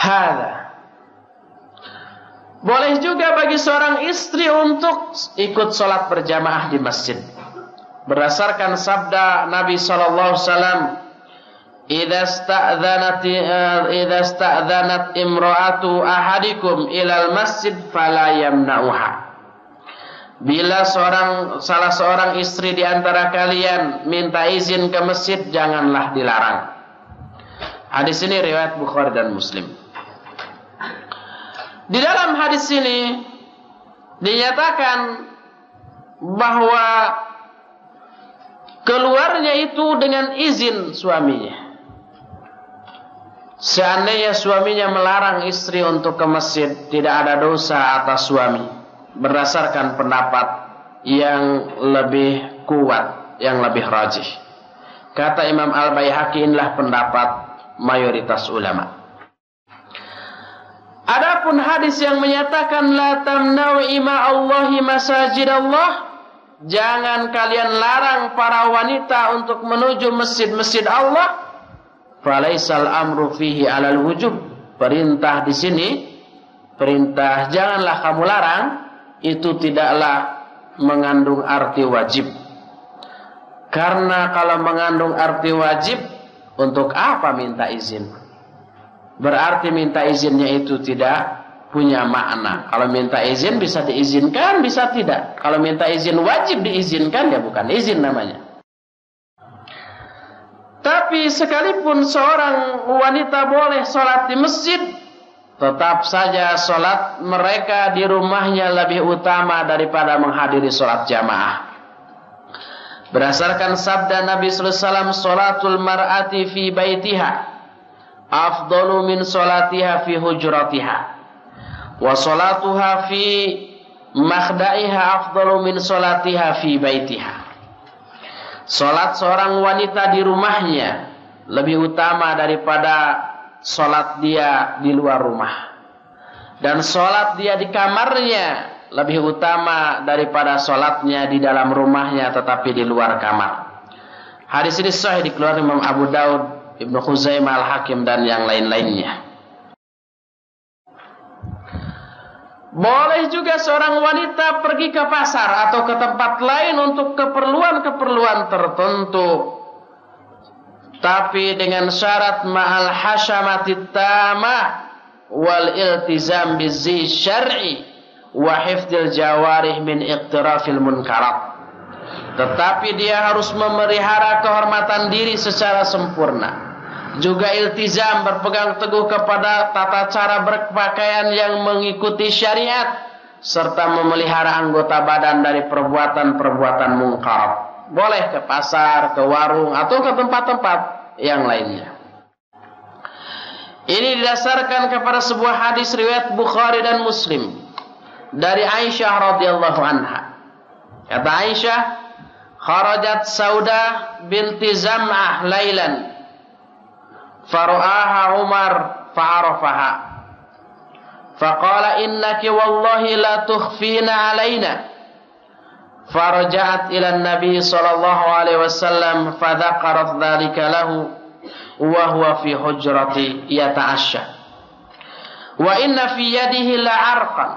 Hada. Boleh juga bagi seorang istri untuk ikut sholat berjamaah di masjid. Berdasarkan sabda Nabi sallallahu alaihi wasallam, "Idza sta'dzanat imra'atu ahadikum ilal masjid fala yamna'uha." Bila salah seorang istri di antara kalian minta izin ke masjid, janganlah dilarang. Hadis ini riwayat Bukhari dan Muslim. Di dalam hadis ini dinyatakan bahwa keluarnya itu dengan izin suaminya. Seandainya suaminya melarang istri untuk ke masjid, tidak ada dosa atas suami. Berdasarkan pendapat yang lebih kuat, yang lebih rajih. Kata Imam Al-Baihaqi, inilah pendapat mayoritas ulama. Adapun hadis yang menyatakan la tamna'u ima Allahi masajid Allah, jangan kalian larang para wanita untuk menuju masjid-masjid Allah, falaisal amru fihi alal wujub. Perintah di sini, perintah janganlah kamu larang, itu tidaklah mengandung arti wajib. Karena kalau mengandung arti wajib, untuk apa minta izin? Berarti minta izinnya itu tidak punya makna. Kalau minta izin bisa diizinkan, bisa tidak. Kalau minta izin wajib diizinkan, ya bukan izin namanya. Tapi sekalipun seorang wanita boleh sholat di masjid, tetap saja sholat mereka di rumahnya lebih utama daripada menghadiri sholat jamaah. Berdasarkan sabda Nabi sallallahu alaihi wasallam, sholatul mar'ati fi baitiha afdalu min sholatiha fi hujratiha, wa sholatuha fi makhda'iha afdalu min sholatiha fi baitiha. Sholat seorang wanita di rumahnya lebih utama daripada sholat dia di luar rumah. Dan sholat dia di kamarnya lebih utama daripada sholatnya di dalam rumahnya tetapi di luar kamar. Hadis ini sahih dikeluarkan Imam Abu Daud, Ibnu Khuzaimah, Al-Hakim dan yang lain-lainnya. Boleh juga seorang wanita pergi ke pasar atau ke tempat lain untuk keperluan-keperluan tertentu, tapi dengan syarat ma'al hasyamatit tamah wal iltizam bizi syar'i wa hifdzil jawarih min iqtirafil munkarat. Tetapi dia harus memelihara kehormatan diri secara sempurna, juga iltizam, berpegang teguh kepada tata cara berpakaian yang mengikuti syariat, serta memelihara anggota badan dari perbuatan-perbuatan mungkar. Boleh ke pasar, ke warung, atau ke tempat-tempat yang lainnya. Ini didasarkan kepada sebuah hadis riwayat Bukhari dan Muslim dari Aisyah radhiyallahu anha. Kata Aisyah, kharajat Saudah binti Zam'ah lailan fara'aha Umar fa'arafaha faqala innaki wallahi la tukhfina alaina. Faraja'at ila Nabi sallallahu alaihi wasallam fadzakarat dzalika lahu wa huwa fi hujrati yata'ashsha wa inna fi yadihi la'arqan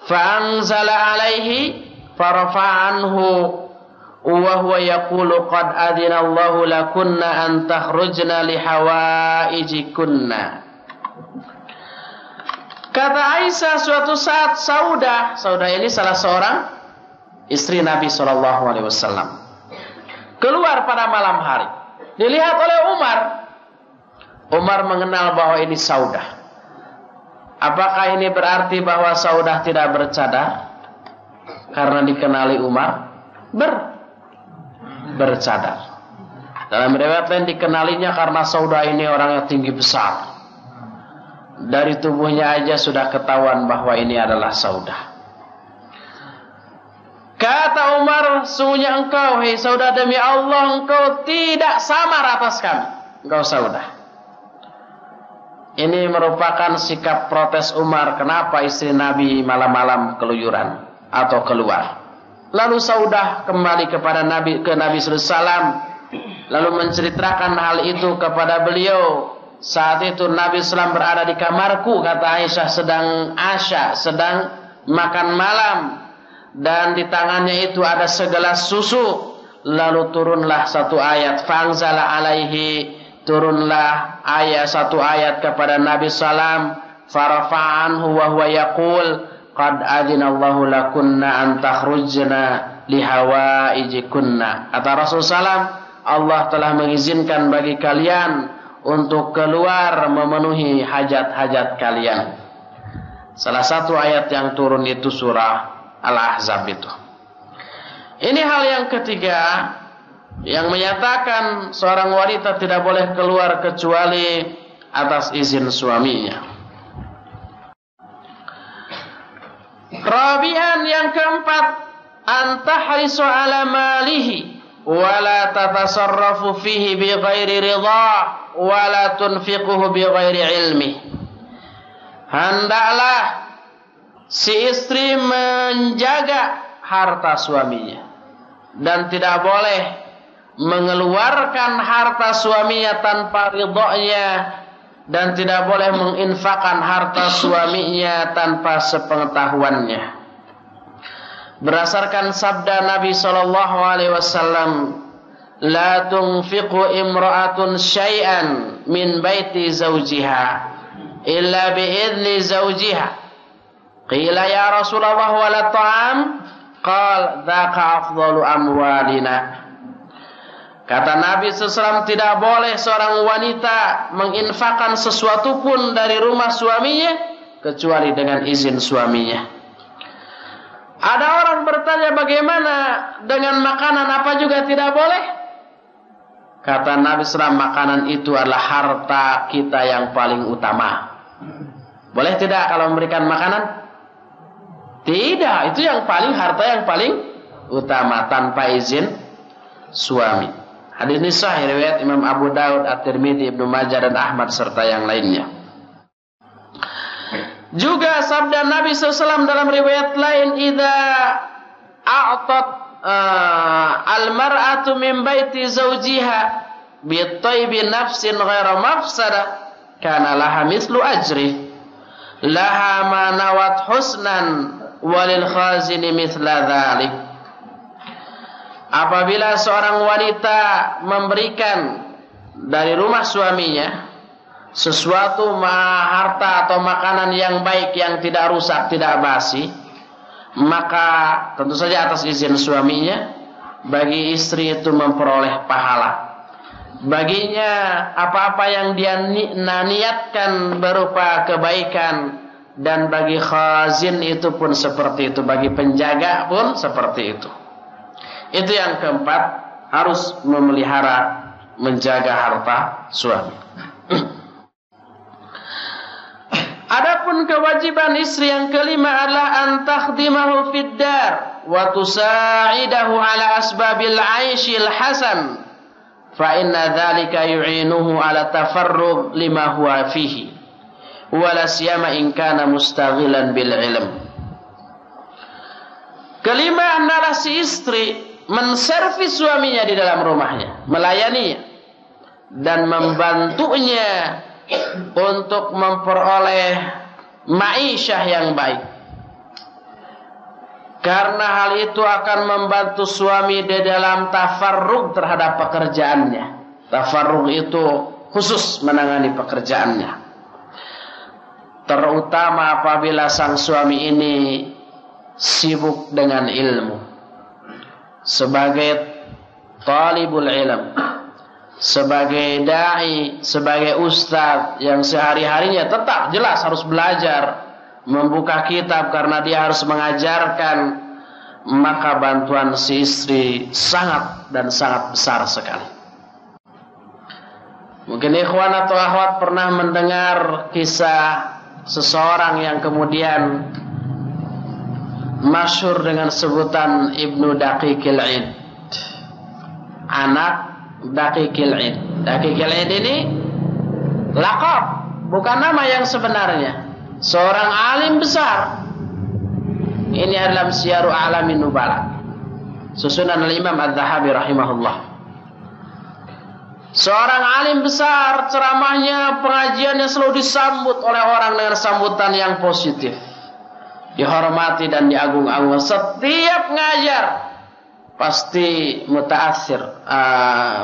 fa anzala alaihi farafa'a anhu wa huwa yaqulu qad adina Allahu lakunna an takhrujna li hawaijikunna. Kata Aisyah, suatu saat Saudah ini salah seorang istri Nabi SAW, keluar pada malam hari. Dilihat oleh Umar. Umar mengenal bahwa ini Saudah. Apakah ini berarti bahwa Saudah tidak bercadar? Karena dikenali Umar bercadar. Dalam riwayat lain dikenalinya karena Saudah ini orangnya tinggi besar. Dari tubuhnya aja sudah ketahuan bahwa ini adalah Saudah. Kata Umar, sungguhnya engkau, hei Saudah, demi Allah engkau tidak samar atas kami, engkau Saudah. Ini merupakan sikap protes Umar, kenapa istri Nabi malam-malam keluyuran atau keluar. Lalu Saudah kembali kepada Nabi, ke Nabi sallallahu alaihi wasallam, lalu menceritakan hal itu kepada beliau. saat itu Nabi SAW berada di kamarku, kata Aisyah, sedang makan malam, dan di tangannya itu ada segelas susu. Lalu turunlah satu ayat, fa'anzala alaihi, turunlah satu ayat kepada Nabi SAW, farafa'anhu wa huwa yaqul qad adzinallahu lakunna an takhrujna lihawaijikunna. Kata Rasul SAW, Allah telah mengizinkan bagi kalian untuk keluar memenuhi hajat-hajat kalian. Salah satu ayat yang turun itu surah Al-Ahzab itu. Ini hal yang ketiga yang menyatakan seorang wanita tidak boleh keluar kecuali atas izin suaminya. Rabi'an, yang keempat, antahrisu ala malihi wa la tatasarrafu fihi bi ghairi ridha wa la tunfiquhu bi ghairi ilmi. Hendaklah si istri menjaga harta suaminya dan tidak boleh mengeluarkan harta suaminya tanpa ridhonya, dan tidak boleh menginfakkan harta suaminya tanpa sepengetahuannya. Berdasarkan sabda Nabi SAW, la tunfiqu imra'atun syai'an min baiti zawjiha illa bi'idni zawjiha. Qila ya Rasulullah wala ta'am, qal dzaka afdalu amwalina. Kata Nabi SAW, tidak boleh seorang wanita menginfakkan sesuatu pun dari rumah suaminya kecuali dengan izin suaminya. Ada orang bertanya, bagaimana dengan makanan, apa juga tidak boleh? Kata Nabi SAW, makanan itu adalah harta kita yang paling utama. Boleh tidak kalau memberikan makanan? Tidak, itu yang paling, harta yang paling utama tanpa izin suami. Hadis ini sahih riwayat Imam Abu Daud, At-Tirmidzi, Ibnu Majah dan Ahmad serta yang lainnya. Juga sabda Nabi SAW dalam riwayat lain, idza a'tat al-mar'atu min baiti zawjiha bi thaybi nafsin ghaira mafsada kana laha mithlu ajri laha ma nawat husnan walil khazini mithla dzalik. Apabila seorang wanita memberikan dari rumah suaminya sesuatu harta atau makanan yang baik, yang tidak rusak, tidak basi, maka tentu saja atas izin suaminya, bagi istri itu memperoleh pahala. Baginya apa-apa yang dia niatkan berupa kebaikan, dan bagi khazin itu pun seperti itu, bagi penjaga pun seperti itu. Itu yang keempat, harus memelihara, menjaga harta suami. Adapun kewajiban istri yang kelima adalah an takhdimahu fid dar wa tusa'idahu ala asbabil 'aishil hasan fa inna dzalika yu'inuhu ala tafarrug lima huwa fihi wala siyama in kana mustaghilan bil ilm. Kelima adalah si istri menservis suaminya di dalam rumahnya, melayaninya dan membantunya untuk memperoleh ma'isyah yang baik. Karena hal itu akan membantu suami di dalam tafarrug terhadap pekerjaannya. Tafarrug itu khusus menangani pekerjaannya. Terutama apabila sang suami ini sibuk dengan ilmu. Sebagai talibul ilm, sebagai da'i, sebagai ustaz yang sehari-harinya tetap jelas harus belajar, membuka kitab karena dia harus mengajarkan, maka bantuan si istri sangat dan sangat besar sekali. Mungkin ikhwan atau akhwat pernah mendengar kisah seseorang yang kemudian masyhur dengan sebutan Ibnu Daqiqil Id, anak Daqiqil Id. Daqiqil Id ini laqab, bukan nama yang sebenarnya. Seorang alim besar. Ini adalah Syiaru A'lamin Nubala, susunan Imam Adz-Dzahabi rahimahullah. Seorang alim besar, ceramahnya, pengajiannya selalu disambut oleh orang dengan sambutan yang positif, dihormati dan diagung-agung. Setiap ngajar pasti mutaassir,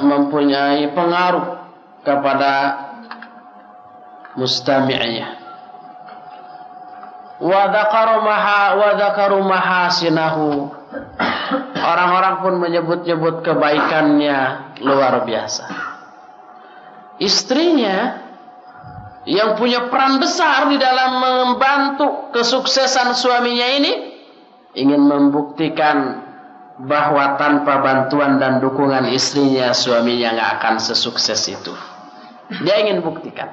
mempunyai pengaruh kepada mustami'nya. Wa dzakaru mahasinahu. Orang-orang pun menyebut-nyebut kebaikannya luar biasa. Istrinya yang punya peran besar di dalam membantu kesuksesan suaminya ini ingin membuktikan bahwa tanpa bantuan dan dukungan istrinya, suaminya nggak akan sesukses itu. Dia ingin buktikan.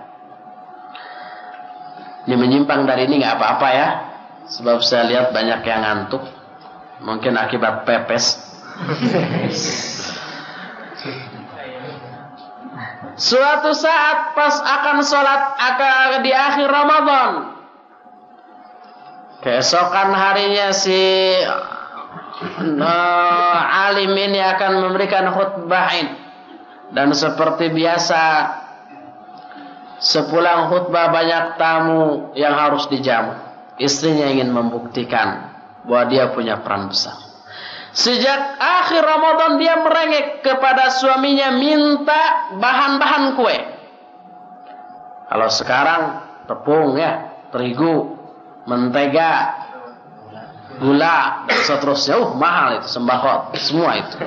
Ini menyimpang dari ini nggak apa-apa ya, sebab saya lihat banyak yang ngantuk, mungkin akibat pepes. Suatu saat pas akan sholat di akhir Ramadan, keesokan harinya si alim ini akan memberikan khutbah Id. Dan seperti biasa, sepulang khutbah banyak tamu yang harus dijamu. Istrinya ingin membuktikan bahwa dia punya peran besar. Sejak akhir Ramadan dia merengek kepada suaminya minta bahan-bahan kue. Kalau sekarang tepung ya, terigu, mentega, gula, seterusnya, mahal itu, sembako, semua itu.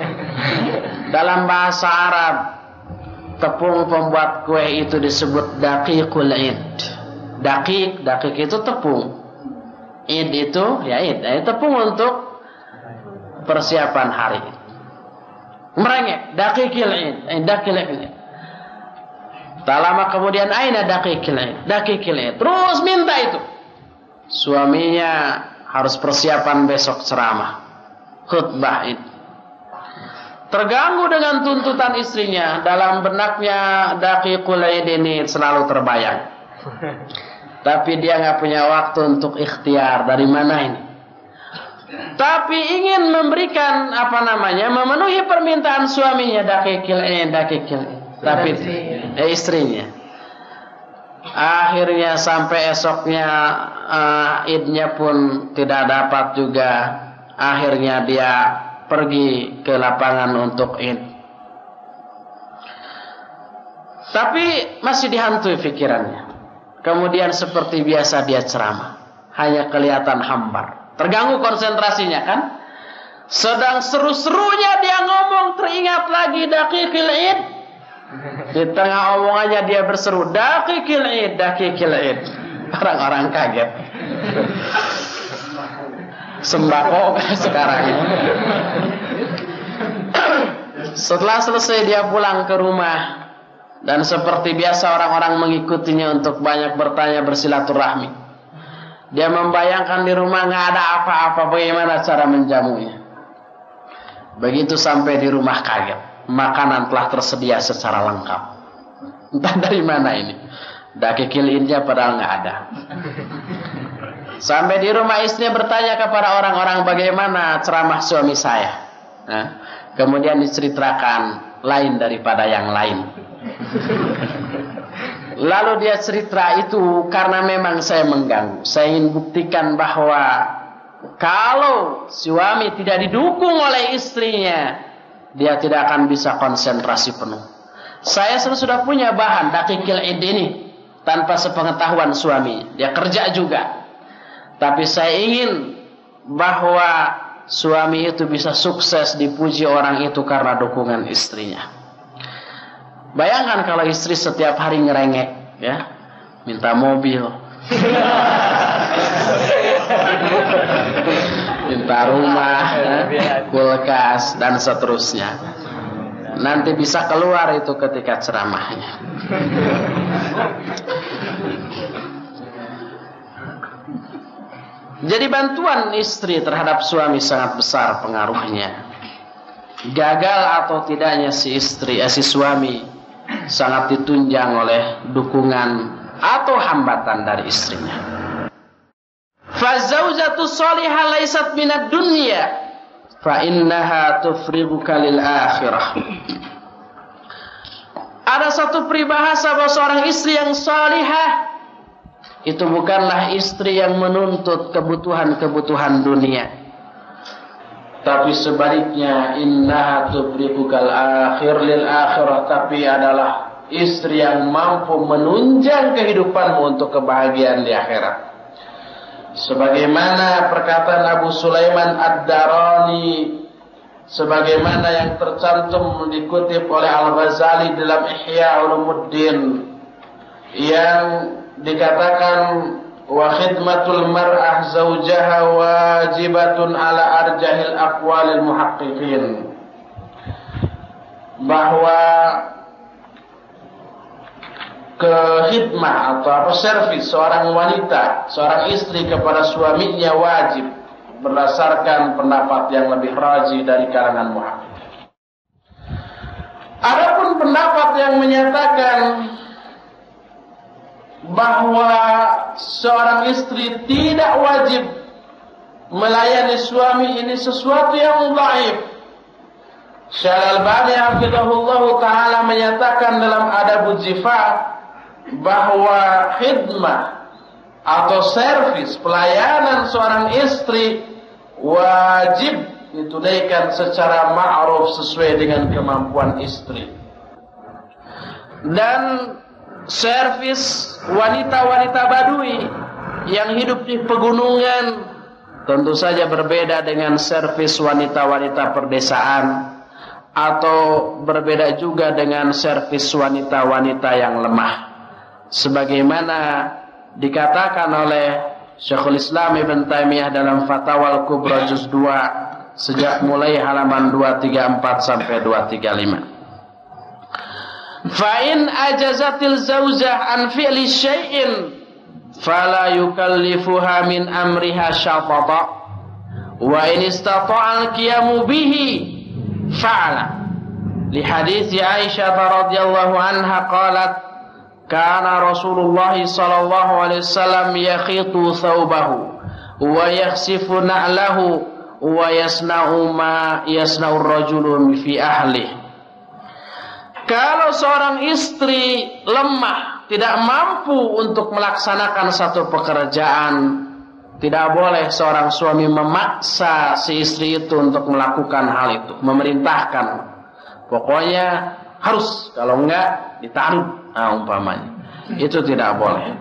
Dalam bahasa Arab, tepung pembuat kue itu disebut daqiqul id. Daqiq itu tepung. Id itu ya id, tepung untuk persiapan hari. Merengek, daqiqil id, daqiqil id. Tak lama kemudian aina daqiqil id. Terus minta itu. Suaminya harus persiapan besok ceramah, khutbah itu. Terganggu dengan tuntutan istrinya, dalam benaknya daqiqul id ini selalu terbayang. Tapi dia nggak punya waktu untuk ikhtiar. Dari mana ini? Tapi ingin memberikan memenuhi permintaan suaminya, daqiqil id. Tapi istrinya. Akhirnya sampai esoknya idnya pun tidak dapat juga. Akhirnya dia pergi ke lapangan untuk id. Tapi masih dihantui pikirannya. Kemudian seperti biasa dia ceramah, hanya kelihatan hambar. Terganggu konsentrasinya kan. Sedang seru-serunya dia ngomong, teringat lagi daqiqil id. Di tengah omongannya dia berseru, daqiqil id. Orang-orang kaget. Sembako sekarang. Setelah selesai dia pulang ke rumah. Dan seperti biasa orang-orang mengikutinya untuk banyak bertanya, bersilaturahmi. Dia membayangkan di rumah nggak ada apa-apa, bagaimana cara menjamunya. Begitu sampai di rumah kaget. Makanan telah tersedia secara lengkap. Entah dari mana ini. Daqiqil idnya padahal nggak ada. Sampai di rumah istrinya bertanya kepada orang-orang bagaimana ceramah suami saya. Nah, kemudian diceritakan lain daripada yang lain. Lalu dia cerita itu karena memang saya mengganggu. Saya ingin buktikan bahwa kalau suami tidak didukung oleh istrinya, dia tidak akan bisa konsentrasi penuh. Saya sudah punya bahan daqiqil id ini tanpa sepengetahuan suami. Dia kerja juga. Tapi saya ingin bahwa suami itu bisa sukses, dipuji orang itu karena dukungan istrinya. Bayangkan kalau istri setiap hari ngerengek, ya, minta mobil, minta rumah, kulkas, dan seterusnya. Nanti bisa keluar itu ketika ceramahnya. Jadi bantuan istri terhadap suami sangat besar pengaruhnya. Gagal atau tidaknya si suami sangat ditunjang oleh dukungan atau hambatan dari istrinya. Fazaujatu sholihah laysat minad dunya fa innaha tufriguka lil akhirah. Ada satu peribahasa bahwa seorang istri yang salihah itu bukanlah istri yang menuntut kebutuhan-kebutuhan dunia, tapi sebaliknya, innaha tubrikukal akhir lil akhirah, tapi adalah istri yang mampu menunjang kehidupanmu untuk kebahagiaan di akhirat. Sebagaimana perkataan Abu Sulaiman Ad-Darani, sebagaimana yang tercantum dikutip oleh Al-Ghazali dalam Ihya Ulumuddin, yang dikatakan wa khidmatul mar'ah zawjaha wajibatun ala arjahil aqwalil muhaqqiqin, bahwa khidmah atau servis seorang wanita, seorang istri kepada suaminya wajib berdasarkan pendapat yang lebih rajih dari kalangan muhaqqiq. Adapun pendapat yang menyatakan bahwa seorang istri tidak wajib melayani suami, ini sesuatu yang dhaif. Syekh Al-Albani hafizahullah taala menyatakan dalam Adabuz Zifaf bahwa khidmah atau servis pelayanan seorang istri wajib ditunaikan secara ma'ruf sesuai dengan kemampuan istri. Dan servis wanita-wanita Badui yang hidup di pegunungan tentu saja berbeda dengan servis wanita-wanita perdesaan, atau berbeda juga dengan servis wanita-wanita yang lemah. Sebagaimana dikatakan oleh Syekhul Islam Ibn Taimiyah dalam Fatawa Al-Kubra Juz 2 sejak mulai halaman 234 sampai 235. Fa in ajazatil zaujah an fi'li syai'in fala yukallifuha min amriha syatata wa in istata'a al-qiyamu bihi fa'ala. Li hadits Aisyah radhiyallahu anha qalat kana Rasulullah sallallahu alaihi wasallam yakhitu thawbahu wa yakhsifu na'lahu wa yasna'u ma yasna'u ar-rajulu fi ahlihi. Kalau seorang istri lemah, tidak mampu untuk melaksanakan satu pekerjaan, tidak boleh seorang suami memaksa si istri itu untuk melakukan hal itu, memerintahkan. Pokoknya harus, kalau enggak ditaruh, umpamanya. Itu tidak boleh.